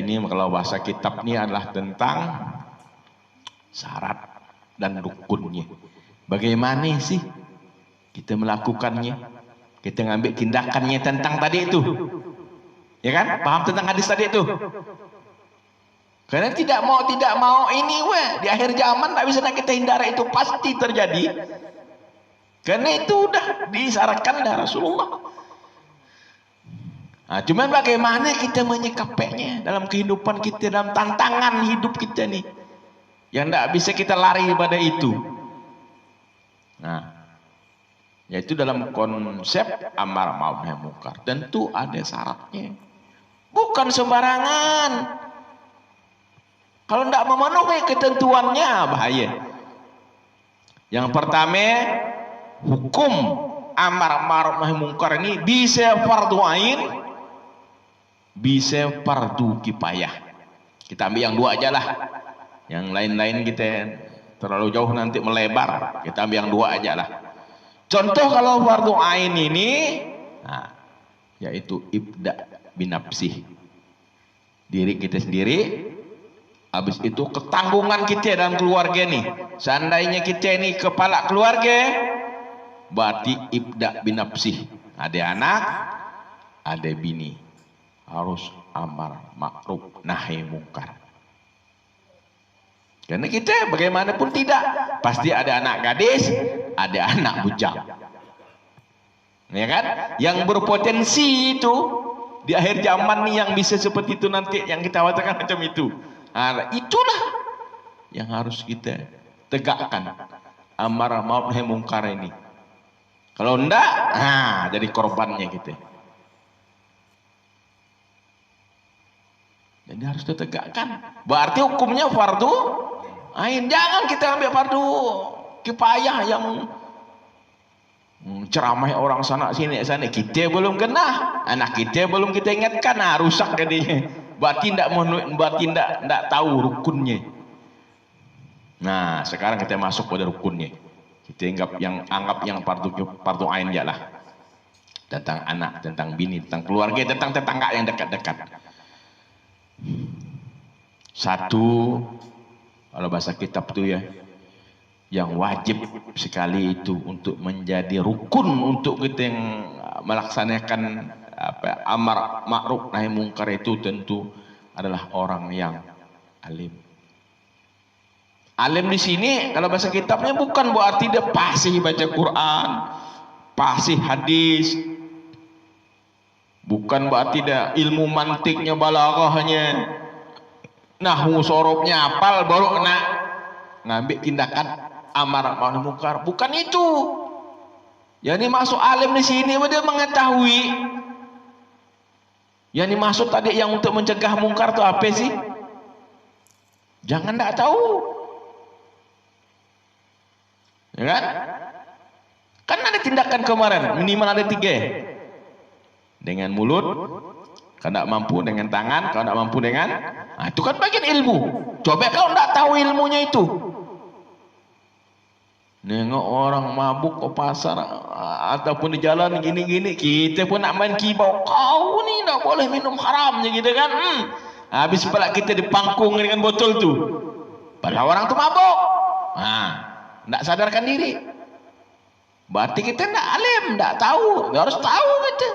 ini kalau bahasa kitab ini adalah tentang syarat dan rukunnya. Bagaimana sih kita melakukannya? Kita ngambil tindakannya tentang tadi itu. Ya kan? Paham tentang hadis tadi itu? Karena tidak mau ini di akhir zaman tak bisa nak kita hindari, itu pasti terjadi. Karena itu udah disyaratkan oleh Rasulullah. Nah, cuman bagaimana kita menyikapinya dalam kehidupan kita, dalam tantangan hidup kita nih, yang tidak bisa kita lari pada itu. Nah, yaitu dalam konsep amar ma'ruf nahi munkar tentu ada syaratnya, bukan sembarangan. Kalau tidak memenuhi ketentuannya bahaya. Yang pertama, hukum amar ma'ruf nahi munkar ini bisa fardu ain, bisa fardu kifayah. Kita ambil yang dua aja lah. Yang lain-lain kita terlalu jauh nanti melebar. Kita ambil yang dua aja lah. Contoh kalau fardu ain ini, nah, yaitu ibda binafsih, diri kita sendiri. Habis itu ketanggungan kita dalam keluarga nih. Seandainya kita ini kepala keluarga, berarti ibda binafsih. Ada anak, ada bini. Harus amar ma'ruf nahi munkar. Karena kita bagaimanapun tidak, pasti ada anak gadis, ada anak bujang. Ya kan? Yang berpotensi itu di akhir zaman nih yang bisa seperti itu nanti, yang kita katakan macam itu. Nah, itulah yang harus kita tegakkan, amar ma'ruf nahi munkar ini. Kalau enggak, nah jadi korbannya kita. Jadi harus ditegakkan. Berarti hukumnya fardu ain. Jangan kita ambil fardu kifayah yang ceramah orang sana sini. Kita belum kena, anak kita belum kita ingatkan, nah rusak jadinya. Berarti tidak tahu rukunnya. Nah, sekarang kita masuk pada rukunnya. Kita anggap yang fardu ain aja lah. Tentang anak, tentang bini, tentang keluarga, tentang tetangga yang dekat-dekat. Satu, kalau bahasa kitab itu ya, yang wajib sekali itu untuk menjadi rukun untuk kita yang melaksanakan amar ma'ruf nahi munkar itu tentu adalah orang yang alim. Alim di sini kalau bahasa kitabnya bukan berarti dia fasih baca Quran, fasih hadis. Bukan berarti dia ilmu mantiknya, balaghahnya, nahwu sorobnya hafal baru kena ngambil tindakan amar ma'ruf nahi munkar. Bukan itu. Yang dimaksud alim di sini dia mengetahui. Yang dimaksud tadi yang untuk mencegah mungkar itu apa sih? Jangan tidak tahu. Ya kan? Kan ada tindakan kemarin, minimal ada 3. Dengan mulut, kalau tidak mampu dengan tangan, kalau tidak mampu dengan, nah itu kan bagian ilmu. Coba kalau tidak tahu ilmunya itu, nengok orang mabuk ke pasar ataupun di jalan gini-gini, kita pun nak main kibau, kau ni tak boleh minum haramnya gitu kan. Habis pula kita dipangkung dengan botol tu, padahal orang tu mabuk. Nah, tidak sadarkan diri. Berarti kita tidak alim, tidak tahu. Harus tahu kita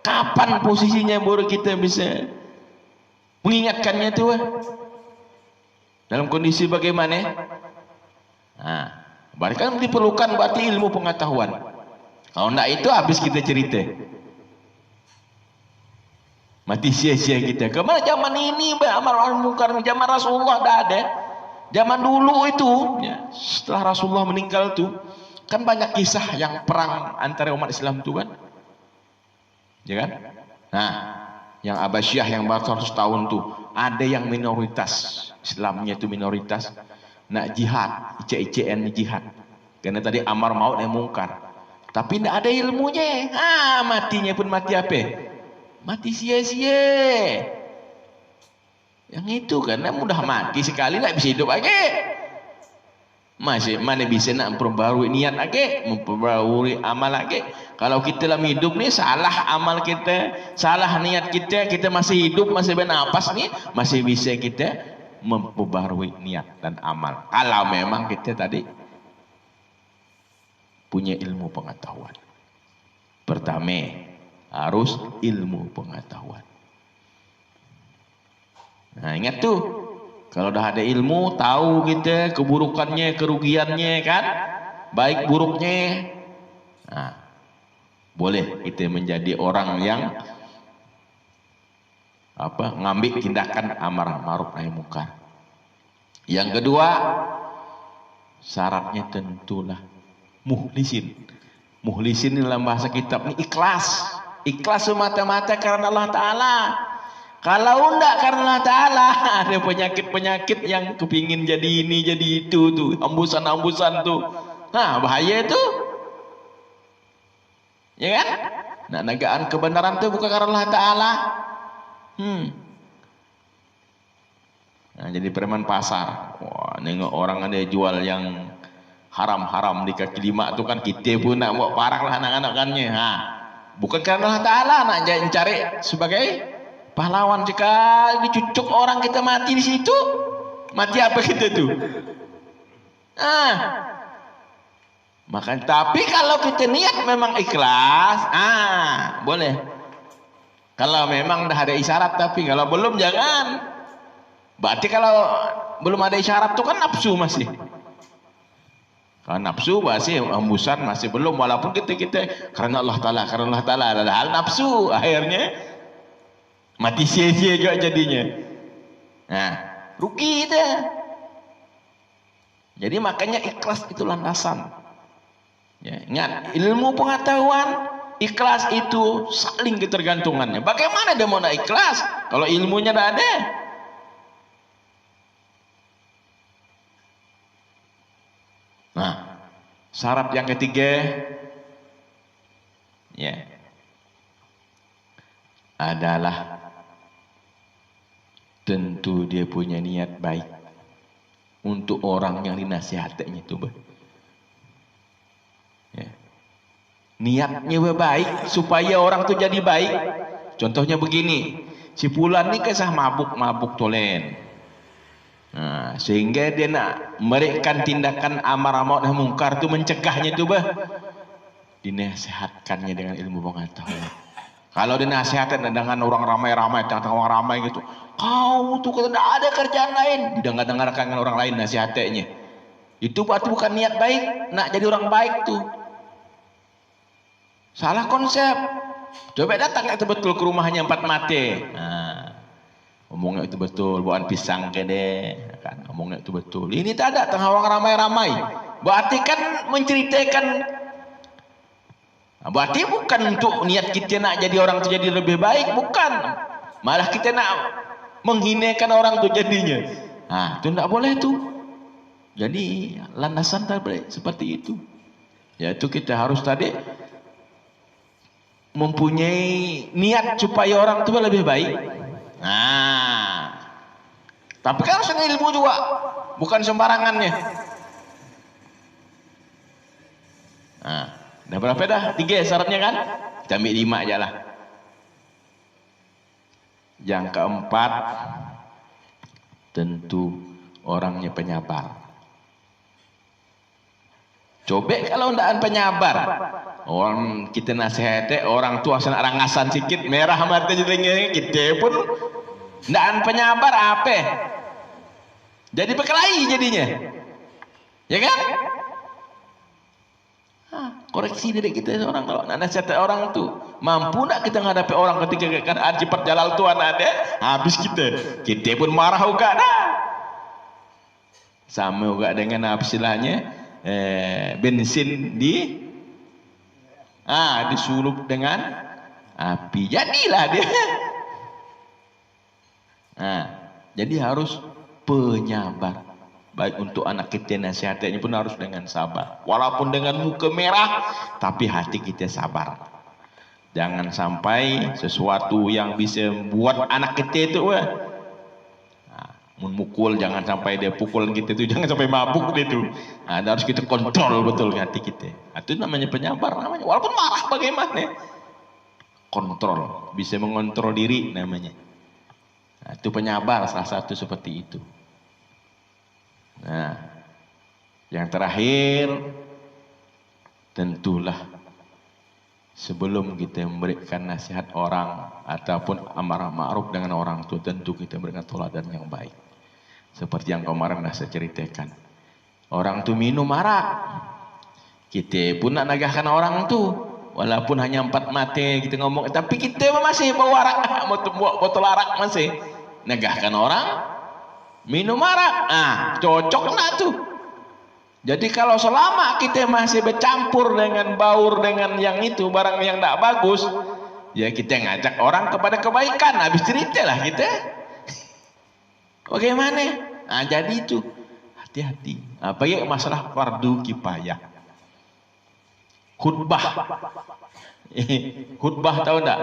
kapan posisinya baru kita bisa mengingatkannya itu. Dalam kondisi bagaimana? Nah, berarti kan diperlukan berarti ilmu pengetahuan. Kalau tidak itu habis kita cerita, mati sia-sia kita. Kemana zaman ini amar ma'ruf munkar? Zaman Rasulullah tidak ada. Zaman dulu itu ya, setelah Rasulullah meninggal itu kan banyak kisah yang perang antara umat Islam itu kan. Ya kan? Nah, yang Abasyah yang baru 100 tahun tuh ada yang minoritas, Islamnya itu minoritas, nak jihad, icek-iceken jihad. Karena tadi amar ma'ruf nahi munkar. Tapi tidak ada ilmunya. Matinya pun mati apa? Mati sia-sia. Yang itu karena mudah mati sekali, tidak bisa hidup lagi. Masih mana bisa nak memperbarui niat lagi, memperbarui amal lagi. Kalau kita dalam hidup ni salah amal kita, salah niat kita, kita masih hidup, masih bernapas ni, masih bisa kita memperbarui niat dan amal. Kalau memang kita tadi punya ilmu pengetahuan. Pertama, harus ilmu pengetahuan. Nah, ingat tuh, kalau dah ada ilmu, tahu kita keburukannya, kerugiannya kan, baik buruknya. Nah, boleh kita menjadi orang yang ngambil tindakan amarah ma'ruf nahi munkar. Yang kedua, syaratnya tentulah mukhlisin. Mukhlisin dalam bahasa kitab ini ikhlas. Ikhlas semata-mata karena Allah Ta'ala. Kalau enggak karena Allah Ta'ala, ada penyakit-penyakit yang kepingin jadi ini, jadi itu tuh, hambusan-hambusan tuh. Nah, bahaya itu. Ya kan? Nah, negaan kebenaran tuh bukan karena Allah Ta'ala. Nah, jadi preman pasar. Wah, nengok orang ada jual yang haram-haram di kaki lima tuh kan, kita pun nak buat parah lah anak-anakannya. Nah, bukan karena Allah Ta'ala nak cari sebagai pahlawan. Jika dicucuk orang kita mati di situ, mati apa kita tuh? Maka tapi kalau kita niat memang ikhlas, boleh. Kalau memang dah ada isyarat, tapi kalau belum jangan. Berarti kalau belum ada isyarat tuh kan nafsu masih. Kalau nafsu masih hembusan masih belum, walaupun kita karena Allah Ta'ala ada hal nafsu, akhirnya mati sia-sia juga jadinya. Nah, rugi itu. Jadi makanya ikhlas itu landasan. Ya, ingat, ilmu pengetahuan, ikhlas itu saling ketergantungannya. Bagaimana dia mau nak ikhlas kalau ilmunya dah ada? Nah, syarat yang ketiga ya adalah tentu dia punya niat baik untuk orang yang dinasihatinya itu. Ya. Niatnya baik supaya orang tu jadi baik. Contohnya begini, si fulan ni kisah mabuk tolen. Nah, sehingga dia nak mereka tindakan amar ma'ruf nahi munkar tu, mencegahnya tu dinasihatkannya dengan ilmu pengetahuan. Kalau dinasihatkan dengan orang ramai-ramai, orang ramai gitu, kau tu tidak ada kerjaan lain, didengar-dengarkan dengan orang lain nasihatnya. Itu berarti bukan niat baik, nak jadi orang baik tu. Salah konsep. Coba datang itu betul ke rumahnya 4 mati. Nah, omongnya itu betul, bukan pisang ke deh, kan? Omongnya itu betul. Ini tak ada tengah orang ramai-ramai. Berarti kan menceritakan. Berarti bukan untuk niat kita nak jadi orang itu jadi lebih baik, bukan. Malah kita nak menghinakan orang itu jadinya. Nah, itu tidak boleh tuh. Jadi landasan tadi seperti itu. Yaitu kita harus tadi mempunyai niat supaya orang itu lebih baik. Nah, tapi kan harus ada ilmu juga, bukan sembarangannya. Nah, dah berapa dah? 3 syaratnya kan? Kita ambil 5 aja lah. Yang keempat, tentu orangnya penyabar. Coba kalau ndak penyabar, orang kita nasihatnya orang tua sana rangasan sikit merah mata jadinya, kita pun ndak penyabar apa? Jadi berkelahi jadinya, ya kan? Koreksi diri kita orang, kalau nak nasihat orang tu mampu nak kita menghadapi orang ketika keadaan cepat jalal tuan ada, habis kita pun marah juga dah. Sama juga dengan apa istilahnya? Bensin disurup dengan api, jadilah dia. Jadi harus penyabar. Baik untuk anak kita, nasihatnya pun harus dengan sabar. Walaupun dengan muka merah, tapi hati kita sabar. Jangan sampai sesuatu yang bisa buat anak kita itu memukul, jangan sampai dia pukul kita tuh, jangan sampai mabuk dia tuh. Nah, harus kita kontrol betul hati kita. Itu namanya penyabar namanya. Walaupun marah bagaimana, kontrol, bisa mengontrol diri namanya. Nah, itu penyabar salah satu seperti itu. Nah, yang terakhir, tentulah sebelum kita memberikan nasihat orang ataupun amar ma'ruf dengan orang tua, tentu kita berikan teladan yang baik. Seperti yang kemarin saya ceritakan. Orang tu minum arak, kita pun nak nagahkan orang tu, walaupun hanya 4 mate kita ngomong, tapi kita masih bawa arak, botol arak masih nagahkan orang minum arak. Cocok nak tu. Jadi kalau selama kita masih bercampur dengan baur dengan yang itu, barang yang tak bagus, ya kita ngajak orang kepada kebaikan. Habis cerita lah kita. Bagaimana? Jadi itu hati-hati. Apalagi masalah fardu kifayah. Khutbah. Khutbah tahu tak?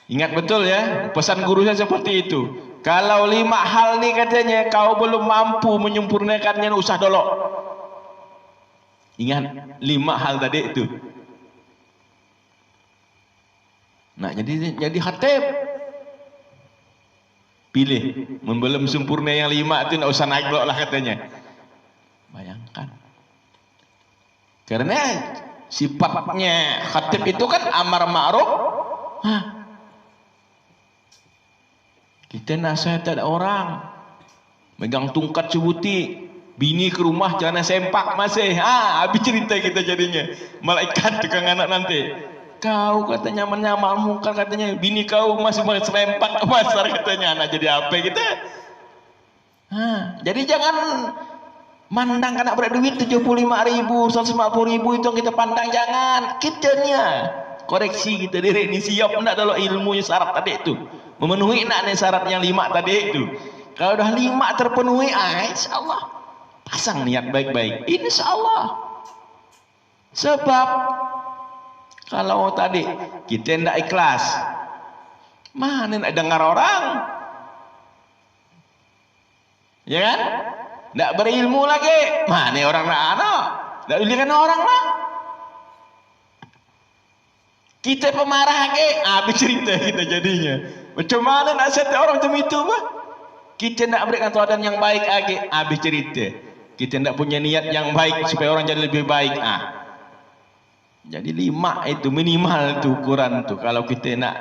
Ingat betul ya, pesan guru saya seperti itu. Kalau 5 hal ni katanya kau belum mampu menyempurnakannya, usah dolok. Ingat 5 hal tadi itu. Nah, jadi khatib. Pilih, belum sempurna yang 5 itu, tidak usah naik dolok lah katanya. Bayangkan. Karena sifatnya khatib itu kan amar ma'ruf. Kita nasihat ada orang megang tungkat sebuti, bini ke rumah jangan sempak masih. Habis cerita kita jadinya. Malaikat tukang anak nanti. Kau katanya menyamar muka, katanya bini kau masih serempak ke pasar katanya. Anak jadi apa kita? Jadi jangan mandang anak berduit 75.000, 150.000 itu yang kita pandang, jangan. Kitanya koreksi kita diri ini siap enggak dalam ilmunya syarat tadi itu. Memenuhi enggak nih syarat yang 5 tadi itu. Kalau udah 5 terpenuhi, insyaallah pasang niat baik-baik, insyaallah. Sebab kalau tadi kita tidak ikhlas, mana nak dengar orang, ya kan? Tidak berilmu lagi, mana orang nak anak, tidak dilihat orang lah. Kita pemarah lagi, habis cerita kita jadinya. Macam mana nasihat orang macam itu bah? Kita nak berikan teladan yang baik lagi, habis cerita. Kita tidak punya niat yang baik supaya orang jadi lebih baik. Jadi 5 itu minimal tu ukuran tu. Kalau kita nak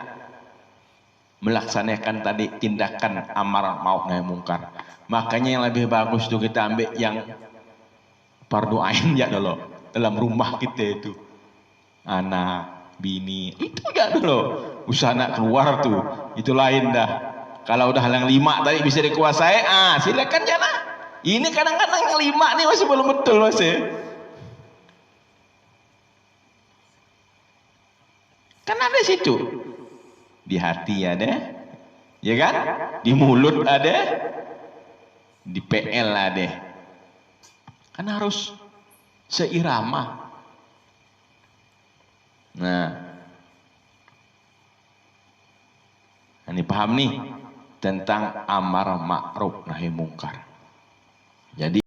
melaksanakan tadi tindakan amar ma'ruf nahi mungkar, makanya yang lebih bagus tu kita ambil yang fardu ain ya dulu dalam rumah kita itu. Anak, bini, itu ya dulu. Usaha nak keluar tu, itu lain dah. Kalau udah yang 5 tadi bisa dikuasai, silakan jangan. Ini kadang-kadang yang 5 ni masih belum betul masih. Kan ada situ. Di hati ada, ya kan? Di mulut ada, di PL ada. Kan harus seirama. Nah, ini paham nih tentang amar ma'ruf nahi mungkar. Jadi